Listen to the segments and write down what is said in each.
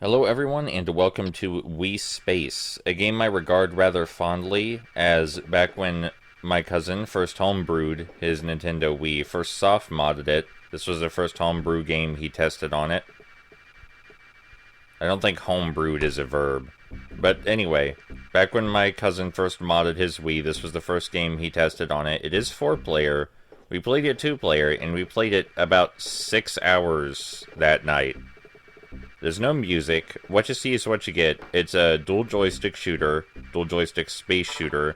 Hello everyone, and welcome to WiiSpace, a game I regard rather fondly, as back when my cousin first homebrewed his Nintendo Wii, first soft-modded it. This was the first homebrew game he tested on it. I don't think homebrewed is a verb. But anyway, back when my cousin first modded his Wii, this was the first game he tested on it. It is 4-player. We played it 2-player, and we played it about 6 hours that night. There's no music. What you see is what you get. It's a dual joystick shooter, dual joystick space shooter.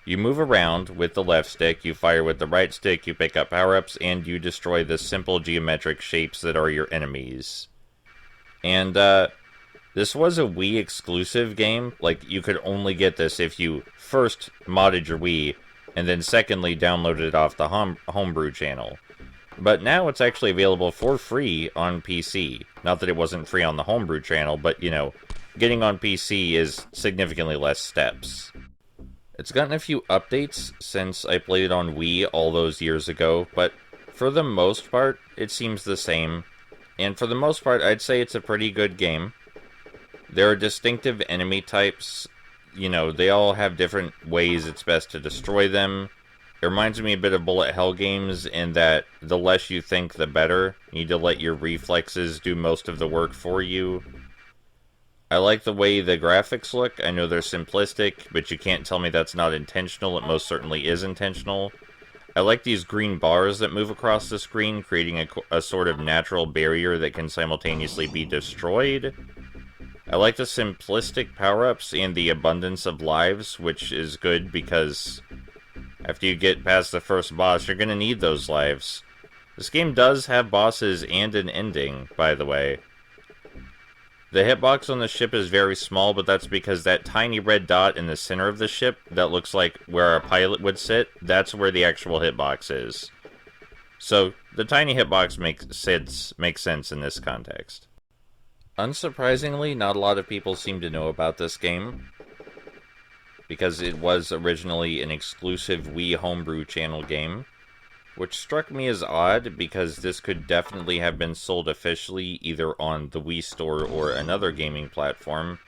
You move around with the left stick, you fire with the right stick, you pick up power-ups, and you destroy the simple geometric shapes that are your enemies. And, this was a Wii exclusive game. Like, you could only get this if you first modded your Wii, and then secondly downloaded it off the homebrew channel. But now it's actually available for free on PC. Not that it wasn't free on the homebrew channel, but, you know, getting on PC is significantly less steps. It's gotten a few updates since I played it on Wii all those years ago, but for the most part, it seems the same. And for the most part, I'd say it's a pretty good game. There are distinctive enemy types. You know, they all have different ways it's best to destroy them. It reminds me a bit of bullet hell games in that the less you think, the better. You need to let your reflexes do most of the work for you. I like the way the graphics look. I know they're simplistic, but you can't tell me that's not intentional. It most certainly is intentional. I like these green bars that move across the screen, creating a sort of natural barrier that can simultaneously be destroyed. I like the simplistic power-ups and the abundance of lives, which is good because after you get past the first boss, you're going to need those lives. This game does have bosses and an ending, by the way. The hitbox on the ship is very small, but that's because that tiny red dot in the center of the ship that looks like where a pilot would sit, that's where the actual hitbox is. So, the tiny hitbox makes sense in this context. Unsurprisingly, not a lot of people seem to know about this game, because it was originally an exclusive Wii Homebrew channel game, which struck me as odd because this could definitely have been sold officially either on the Wii Store or another gaming platform.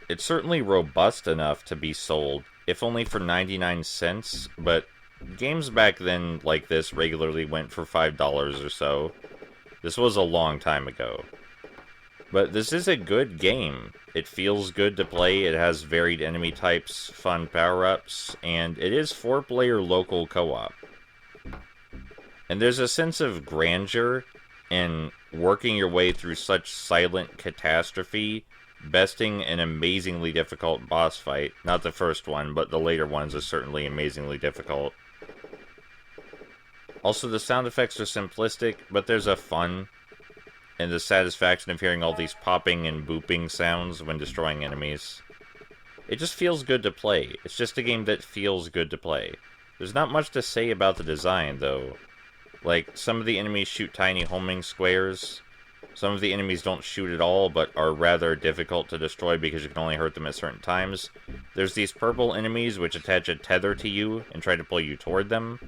It's certainly robust enough to be sold, if only for 99 cents, but games back then like this regularly went for $5 or so. This was a long time ago. But this is a good game. It feels good to play, it has varied enemy types, fun power-ups, and it is 4-player local co-op. And there's a sense of grandeur in working your way through such silent catastrophe, besting an amazingly difficult boss fight. Not the first one, but the later ones are certainly amazingly difficult. Also, the sound effects are simplistic, but there's a fun and the satisfaction of hearing all these popping and booping sounds when destroying enemies. It just feels good to play. It's just a game that feels good to play. There's not much to say about the design, though. Like, some of the enemies shoot tiny homing squares. Some of the enemies don't shoot at all, but are rather difficult to destroy because you can only hurt them at certain times. There's these purple enemies which attach a tether to you and try to pull you toward them,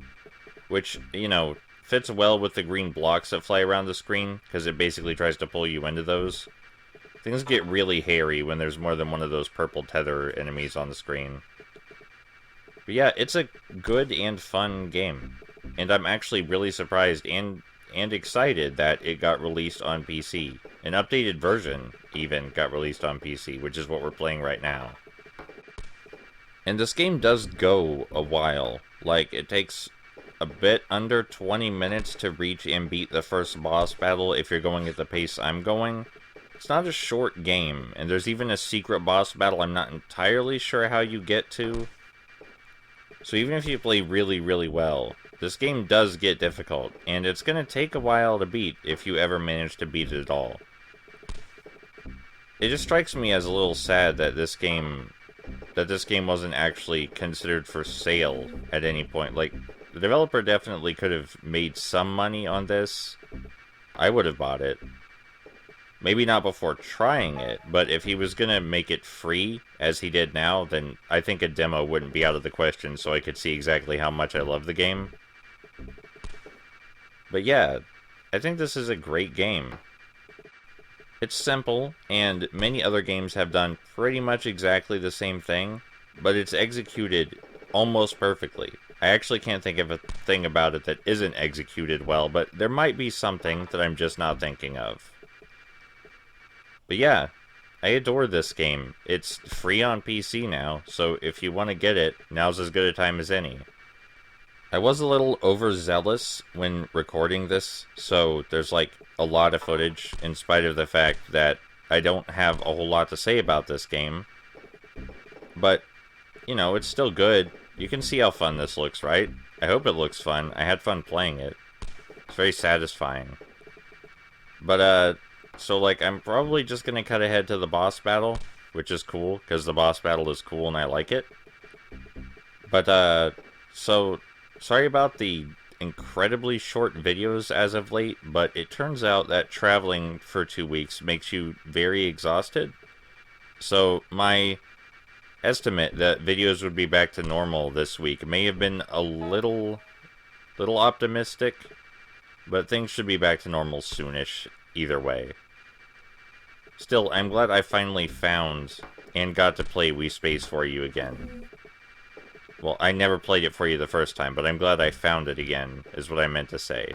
which, you know, fits well with the green blocks that fly around the screen, because it basically tries to pull you into those. Things get really hairy when there's more than one of those purple tether enemies on the screen. But yeah, it's a good and fun game. And I'm actually really surprised and excited that it got released on PC. An updated version, even, got released on PC, which is what we're playing right now. And this game does go a while. Like, it takes a bit under 20 minutes to reach and beat the first boss battle if you're going at the pace I'm going. It's not a short game, and there's even a secret boss battle I'm not entirely sure how you get to. So even if you play really, really well, this game does get difficult, and it's going to take a while to beat if you ever manage to beat it at all. It just strikes me as a little sad that this game wasn't actually considered for sale at any point. Like, the developer definitely could have made some money on this. I would have bought it. Maybe not before trying it, but if he was going to make it free, as he did now, then I think a demo wouldn't be out of the question, so I could see exactly how much I love the game. But yeah, I think this is a great game. It's simple, and many other games have done pretty much exactly the same thing, but it's executed almost perfectly. I actually can't think of a thing about it that isn't executed well, but there might be something that I'm just not thinking of. But yeah, I adore this game. It's free on PC now, so if you want to get it, now's as good a time as any. I was a little overzealous when recording this, so there's like a lot of footage, in spite of the fact that I don't have a whole lot to say about this game. But, you know, it's still good. You can see how fun this looks, right? I hope it looks fun. I had fun playing it. It's very satisfying. But, so like, I'm probably just gonna cut ahead to the boss battle, which is cool, because the boss battle is cool and I like it. But, so, sorry about the incredibly short videos as of late, but it turns out that traveling for 2 weeks makes you very exhausted. So, my estimate that videos would be back to normal this week may have been a little optimistic, but things should be back to normal soonish, either way. Still, I'm glad I finally found and got to play WiiSpace for you again. Well, I never played it for you the first time, but I'm glad I found it again, is what I meant to say.